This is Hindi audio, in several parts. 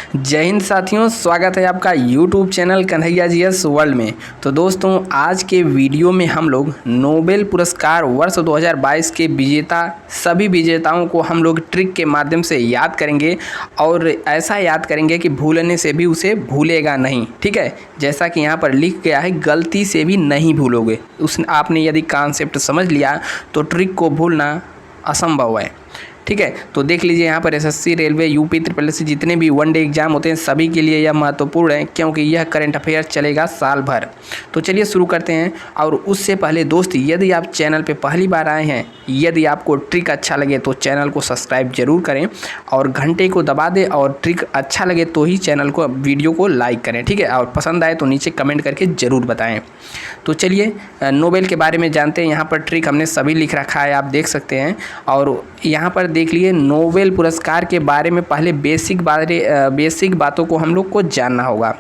जय हिंद साथियों, स्वागत है आपका YouTube channel Kanhaiya GS world में। तो दोस्तों, आज के वीडियो में हम लोग नोबेल पुरस्कार वर्ष 2022 के सभी विजेताओं को हम लोग ट्रिक के माध्यम से याद करेंगे और ऐसा याद करेंगे कि भूलने से भी उसे भूलेगा नहीं। ठीक है, जैसा कि यहाँ पर लिख गया है, गलती से भी नहीं भूलोगे। आपने यदि कॉन्सेप्ट समझ लिया तो ट्रिक को भूलना असंभव है। ठीक है, तो देख लीजिए यहाँ पर एसएससी, रेलवे, यूपी, SSS जितने भी वनडे एग्जाम होते हैं सभी के लिए यह महत्वपूर्ण है, क्योंकि यह करंट अफेयर चलेगा साल भर। तो चलिए शुरू करते हैं। और उससे पहले दोस्त, यदि आप चैनल पे पहली बार आए हैं, यदि आपको ट्रिक अच्छा लगे तो चैनल को सब्सक्राइब जरूर करें और घंटे को दबा दें, और ट्रिक अच्छा लगे तो ही चैनल को, वीडियो को लाइक करें। ठीक है, और पसंद आए तो नीचे कमेंट करके ज़रूर बताएँ। तो चलिए नोबेल के बारे में जानते हैं। यहाँ पर ट्रिक हमने सभी लिख रखा है, आप देख सकते हैं। और यहाँ पर देख लिए नोबेल पुरस्कार के बारे में पहले बेसिक बातों को हम लोग को जानना होगा।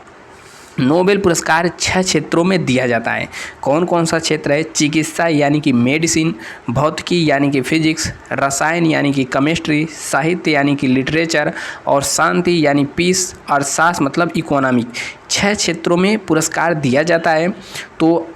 नोबेल पुरस्कार 6 क्षेत्रों में दिया जाता है। कौन कौन सा क्षेत्र है? चिकित्सा यानी कि मेडिसिन, भौतिकी यानी कि फिजिक्स, रसायन यानी कि केमिस्ट्री, साहित्य यानी कि लिटरेचर, और शांति यानी पीस, और शास्त्र मतलब इकोनॉमिक। 6 क्षेत्रों में पुरस्कार दिया जाता है। तो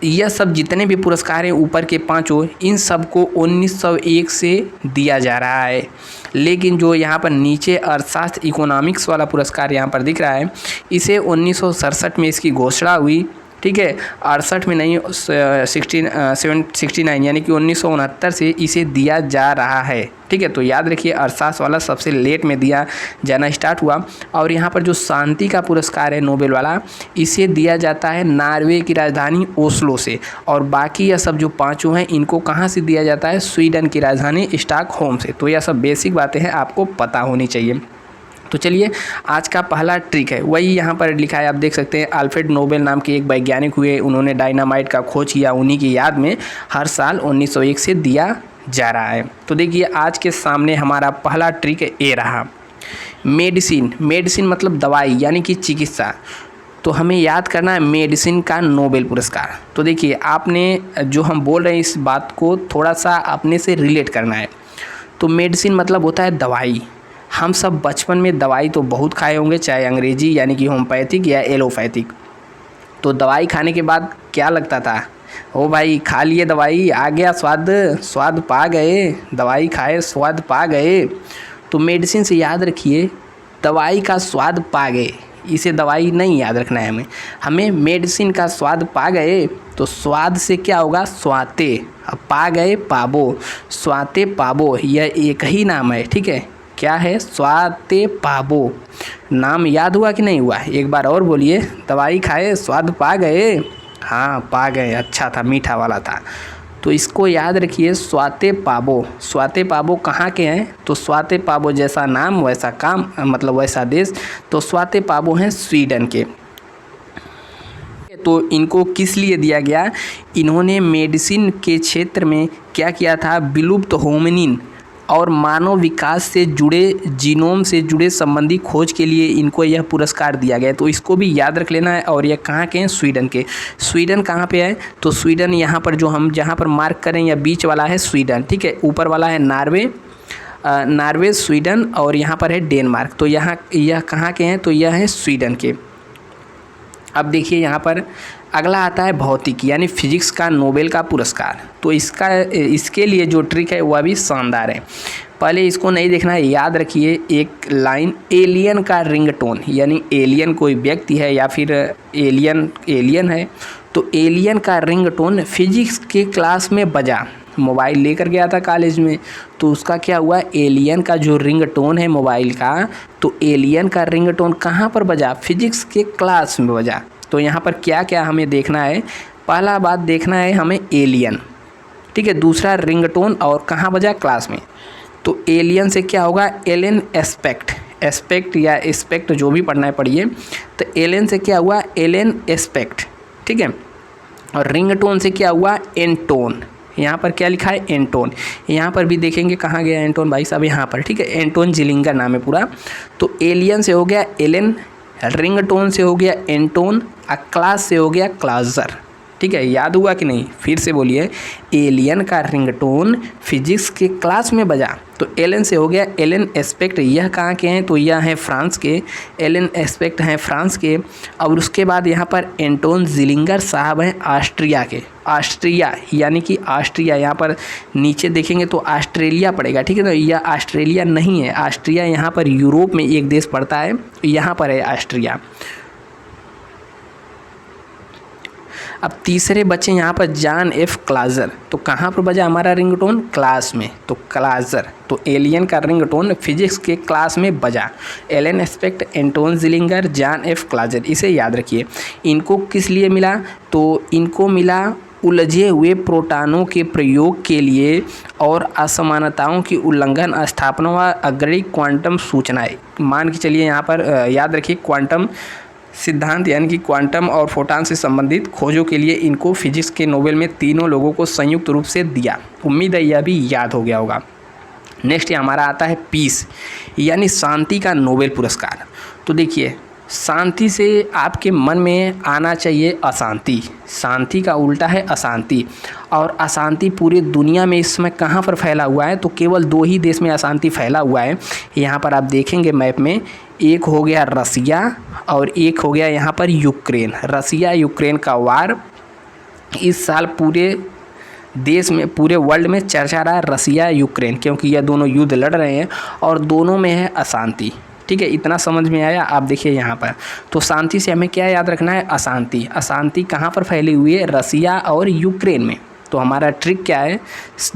यह सब जितने भी पुरस्कार हैं ऊपर के पांचों, इन सब को 1901 से दिया जा रहा है। लेकिन जो यहाँ पर नीचे अर्थशास्त्र इकोनॉमिक्स वाला पुरस्कार यहाँ पर दिख रहा है, इसे 1967 में इसकी घोषणा हुई। ठीक है, 68 में नहीं, 69 यानी कि 1969 से इसे दिया जा रहा है। ठीक है, तो याद रखिए अर्थशास्त्र वाला सबसे लेट में दिया जाना स्टार्ट हुआ। और यहाँ पर जो शांति का पुरस्कार है नोबेल वाला, इसे दिया जाता है नॉर्वे की राजधानी ओस्लो से। और बाकी यह सब जो पांचों हैं, इनको कहाँ से दिया जाता है? स्वीडन की राजधानी स्टॉकहोम से। तो यह सब बेसिक बातें हैं, आपको पता होनी चाहिए। तो चलिए, आज का पहला ट्रिक है वही यहाँ पर लिखा है, आप देख सकते हैं। अल्फ्रेड नोबेल नाम के एक वैज्ञानिक हुए, उन्होंने डायनामाइट का खोज किया। उन्हीं की याद में हर साल 1901 से दिया जा रहा है। तो देखिए, आज के सामने हमारा पहला ट्रिक ये रहा। मेडिसिन मतलब दवाई यानी कि चिकित्सा। तो हमें याद करना है मेडिसिन का नोबेल पुरस्कार। तो देखिए, आपने जो हम बोल रहे हैं इस बात को थोड़ा सा अपने से रिलेट करना है। तो मेडिसिन मतलब होता है दवाई। हम सब बचपन में दवाई तो बहुत खाए होंगे, चाहे अंग्रेजी यानी कि होम्योपैथिक या एलोपैथिक। तो दवाई खाने के बाद क्या लगता था? ओ भाई, खा लिए दवाई, आ गया स्वाद पा गए, दवाई खाए स्वाद पा गए। तो मेडिसिन से याद रखिए, दवाई का स्वाद पा गए, इसे दवाई नहीं याद रखना है हमें मेडिसिन का स्वाद पा गए। तो स्वाद से क्या होगा? स्वाते। अब पा गए पाबो, स्वाते पाबो, यह एक ही नाम है। ठीक है, क्या है? स्वाते पाबो। नाम याद हुआ कि नहीं हुआ? एक बार और बोलिए। दवाई खाए स्वाद पा गए। हाँ, पा गए, अच्छा था, मीठा वाला था। तो इसको याद रखिए, स्वाते पाबो। स्वाते पाबो कहाँ के हैं? तो स्वाते पाबो जैसा नाम वैसा काम, मतलब वैसा देश। तो स्वाते पाबो हैं स्वीडन के। तो इनको किस लिए दिया गया? इन्होंने मेडिसिन के क्षेत्र में क्या किया था? विलुप्त होमिनिन और मानव विकास से जुड़े, जीनोम से जुड़े संबंधी खोज के लिए इनको यह पुरस्कार दिया गया। तो इसको भी याद रख लेना है। और यह कहाँ के हैं? स्वीडन के। स्वीडन कहाँ पे है? तो स्वीडन यहाँ पर जो हम जहाँ पर मार्क करें, या बीच वाला है स्वीडन। ठीक है, ऊपर वाला है नॉर्वे, स्वीडन, और यहाँ पर है डेनमार्क। तो यहाँ यह कहाँ के हैं? तो यह है स्वीडन के। अब देखिए, यहाँ पर अगला आता है भौतिकी यानी फिजिक्स का नोबेल का पुरस्कार। तो इसके लिए जो ट्रिक है वह भी शानदार है। पहले इसको नहीं देखना है, याद रखिए एक लाइन, एलियन का रिंगटोन, यानी एलियन कोई व्यक्ति है या फिर एलियन है। तो एलियन का रिंगटोन फिजिक्स के क्लास में बजा। मोबाइल लेकर गया था कॉलेज में, तो उसका क्या हुआ? एलियन का जो रिंगटोन है मोबाइल का, तो एलियन का रिंगटोन कहाँ पर बजा? फिजिक्स के क्लास में बजा। तो यहाँ पर क्या क्या हमें देखना है? पहला बात देखना है हमें एलियन। ठीक है, दूसरा रिंगटोन, और कहाँ बजा? क्लास में। तो एलियन से क्या होगा? एलियन एस्पेक्ट या एस्पेक्ट, जो भी पढ़ना है पढ़िए। तो एलियन से क्या हुआ? Alien aspect. ठीक है, और रिंगटोन से क्या हुआ? एंटोन। यहाँ पर क्या लिखा है? एंटोन। यहाँ पर भी देखेंगे, कहाँ गया एंटोन भाई साहब? यहाँ पर। ठीक है, एंटोन जिलिंगर नाम है पूरा। तो एलियन से हो गया एलेन, रिंगटोन से हो गया एंटोन, क्लास से हो गया क्लाजर। ठीक है, याद हुआ कि नहीं? फिर से बोलिए, एलियन का रिंगटोन फिजिक्स के क्लास में बजा। तो एलन से हो गया एलन एस्पेक्ट, यह कहाँ के हैं? तो यह हैं फ्रांस के, एलन एस्पेक्ट हैं फ्रांस के। और उसके बाद यहाँ पर एंटोन जिलिंगर साहब हैं ऑस्ट्रिया के, ऑस्ट्रिया यानी कि ऑस्ट्रिया, यहाँ पर नीचे देखेंगे तो ऑस्ट्रेलिया पड़ेगा, ठीक है। तो यह ऑस्ट्रेलिया नहीं है, ऑस्ट्रिया यहाँ पर यूरोप में एक देश पड़ता है, यहाँ पर है ऑस्ट्रिया। अब तीसरे बच्चे यहाँ पर जॉन एफ क्लाजर, तो कहाँ पर बजा हमारा रिंगटोन? क्लास में, तो क्लाजर। तो एलियन का रिंगटोन फिजिक्स के क्लास में बजा। Alain Aspect, Anton Zeilinger, John F Clauser, इसे याद रखिए। इनको किस लिए मिला? तो इनको मिला उलझे हुए प्रोटॉनों के प्रयोग के लिए और असमानताओं की उल्लंघन स्थापना व अग्रणी क्वांटम सूचनाएं। मान के चलिए यहाँ पर याद रखिए, क्वांटम सिद्धांत यानी कि क्वांटम और फोटॉन से संबंधित खोजों के लिए इनको फिजिक्स के नोबेल में तीनों लोगों को संयुक्त रूप से दिया। उम्मीद है यह भी याद हो गया होगा। नेक्स्ट हमारा आता है पीस यानी शांति का नोबेल पुरस्कार। तो देखिए, शांति से आपके मन में आना चाहिए अशांति, शांति का उल्टा है अशांति। और अशांति पूरी दुनिया में इस समय कहाँ पर फैला हुआ है? तो केवल 2 ही देश में अशांति फैला हुआ है। यहाँ पर आप देखेंगे मैप में, एक हो गया रसिया और एक हो गया यहाँ पर यूक्रेन। रसिया यूक्रेन का वार इस साल पूरे देश में, पूरे वर्ल्ड में चर्चा रहा, रसिया यूक्रेन, क्योंकि यह दोनों युद्ध लड़ रहे हैं और दोनों में है अशांति। ठीक है, इतना समझ में आया? आप देखिए यहाँ पर, तो शांति से हमें क्या याद रखना है? अशांति। अशांति कहाँ पर फैली हुई है? रसिया और यूक्रेन में। तो हमारा ट्रिक क्या है?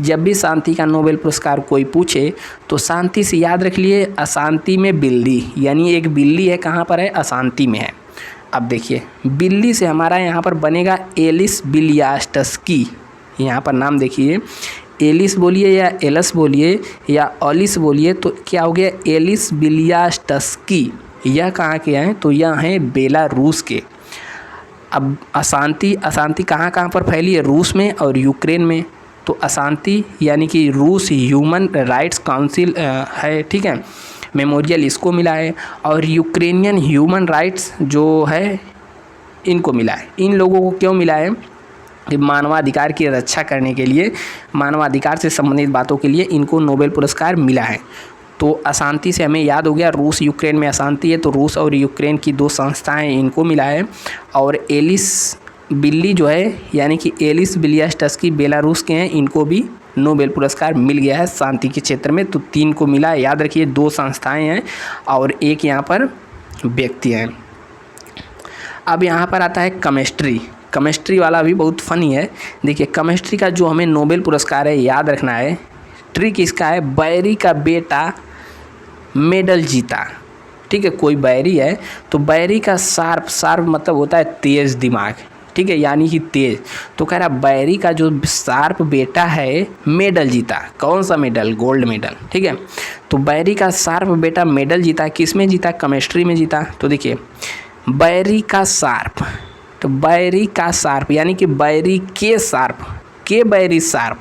जब भी शांति का नोबेल पुरस्कार कोई पूछे तो शांति से याद रख लिए अशांति में बिल्ली, यानी एक बिल्ली है, कहाँ पर है? अशांति में है। अब देखिए, बिल्ली से हमारा यहाँ पर बनेगा एलिस बिलियास्टस्की। यहाँ पर नाम देखिए, एलिस बोलिए या एलस बोलिए या ऑलिस बोलिए, तो क्या हो गया? एलिस बिलियास्टस्की। यह कहाँ के हैं? तो यह हैं बेलारूस के। अब अशांति, अशांति कहाँ कहाँ पर फैली है? रूस में और यूक्रेन में। तो अशांति यानी कि रूस ह्यूमन राइट्स काउंसिल है, ठीक है, मेमोरियल इसको मिला है। और यूक्रेनियन ह्यूमन राइट्स जो है इनको मिला है। इन लोगों को क्यों मिला है? मानवाधिकार की रक्षा करने के लिए, मानवाधिकार से संबंधित बातों के लिए इनको नोबेल पुरस्कार मिला है। तो अशांति से हमें याद हो गया, रूस यूक्रेन में अशांति है, तो रूस और यूक्रेन की 2 संस्थाएं इनको मिला है। और एलिस बिल्ली जो है यानी कि एलिस बिलियास्टस्की बेलारूस के हैं, इनको भी नोबेल पुरस्कार मिल गया है शांति के क्षेत्र में। तो 3 को मिला है, याद रखिए, 2 संस्थाएँ हैं और एक यहाँ पर व्यक्ति हैं। अब यहाँ पर आता है केमिस्ट्री। केमिस्ट्री वाला भी बहुत फनी है। देखिए, केमिस्ट्री का जो हमें नोबेल पुरस्कार है याद रखना है, ट्रिक इसका है, बैरी का बेटा मेडल जीता। ठीक है, कोई बैरी है तो बैरी का शार्प मतलब होता है तेज दिमाग, ठीक है, यानी कि तेज। तो कह रहा बैरी का जो शार्प बेटा है मेडल जीता। कौन सा मेडल? गोल्ड मेडल, ठीक है। तो बैरी का शार्प बेटा मेडल जीता, किस में जीता? केमिस्ट्री में जीता। तो देखिए, बैरी का शार्प, तो बैरी का शार्प यानी कि बैरी के शार्प, के बैरी शार्प,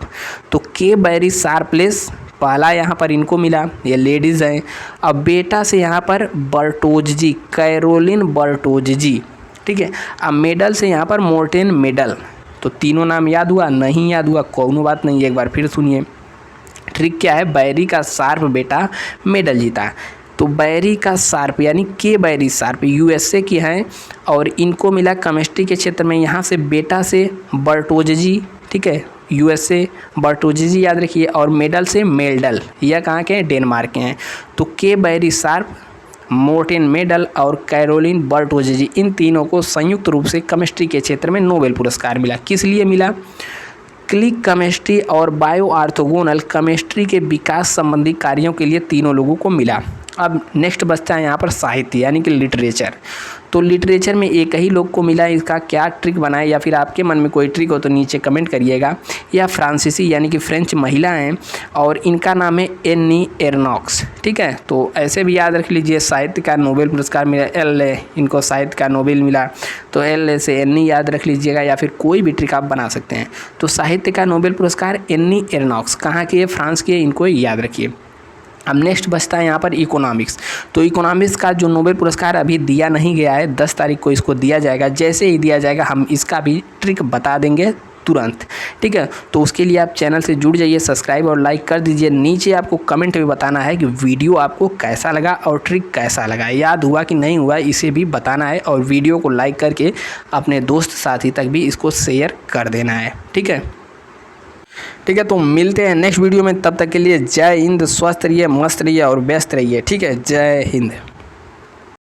तो के बैरी शार्पलेस पहला यहाँ पर इनको मिला, ये लेडीज़ हैं। अब बेटा से यहाँ पर बर्टोजी, कैरोलिन बर्टोजी, ठीक है। अब मेडल से यहाँ पर मोर्टेन मेडल। तो तीनों नाम याद हुआ? नहीं याद हुआ, कोई बात नहीं, एक बार फिर सुनिए। ट्रिक क्या है? बैरी का शार्प बेटा मेडल जीता। तो बैरी का शार्प यानी के बैरी शार्प यूएसए की हैं और इनको मिला केमिस्ट्री के क्षेत्र में, यहाँ से बेटा से बर्टोजी, ठीक है, यूएसए बर्टोजी याद रखिए, और मेडल से मेल्डल, यह कहाँ के हैं? डेनमार्क के हैं। तो के बैरी शार्प, मोर्टेन मेडल और कैरोलिन बर्टोजी, इन तीनों को संयुक्त रूप से केमिस्ट्री के क्षेत्र में नोबेल पुरस्कार मिला। किस लिए मिला? क्लिक केमिस्ट्री और बायो ऑर्थोगोनल केमिस्ट्री के विकास संबंधी कार्यों के लिए तीनों लोगों को मिला। अब नेक्स्ट बचता है यहाँ पर साहित्य यानी कि लिटरेचर। तो लिटरेचर में एक ही लोग को मिला, इसका क्या ट्रिक बनाए, या फिर आपके मन में कोई ट्रिक हो तो नीचे कमेंट करिएगा। यह फ्रांसीसी यानी कि फ्रेंच महिला हैं और इनका नाम है एनी एर्नॉक्स, ठीक है। तो ऐसे भी याद रख लीजिए, साहित्य का नोबेल पुरस्कार मिला, एल ए, इनको साहित्य का नोबेल मिला, तो एल ए से एनी याद रख लीजिएगा, या फिर कोई भी ट्रिक आप बना सकते हैं। तो साहित्य का नोबेल पुरस्कार एनी एर्नॉक्स कहाँ की है? फ्रांस की है, इनको याद रखिए। अब नेक्स्ट बचता है यहाँ पर इकोनॉमिक्स। तो इकोनॉमिक्स का जो नोबेल पुरस्कार अभी दिया नहीं गया है, 10 तारीख को इसको दिया जाएगा। जैसे ही दिया जाएगा हम इसका भी ट्रिक बता देंगे तुरंत, ठीक है। तो उसके लिए आप चैनल से जुड़ जाइए, सब्सक्राइब और लाइक कर दीजिए। नीचे आपको कमेंट में बताना है कि वीडियो आपको कैसा लगा और ट्रिक कैसा लगा, याद हुआ कि नहीं हुआ, इसे भी बताना है। और वीडियो को लाइक करके अपने दोस्त साथी तक भी इसको शेयर कर देना है, ठीक है। ठीक है, तो मिलते हैं नेक्स्ट वीडियो में। तब तक के लिए जय हिंद, स्वस्थ रहिए, मस्त रहिए और व्यस्त रहिए, ठीक है। जय हिंद।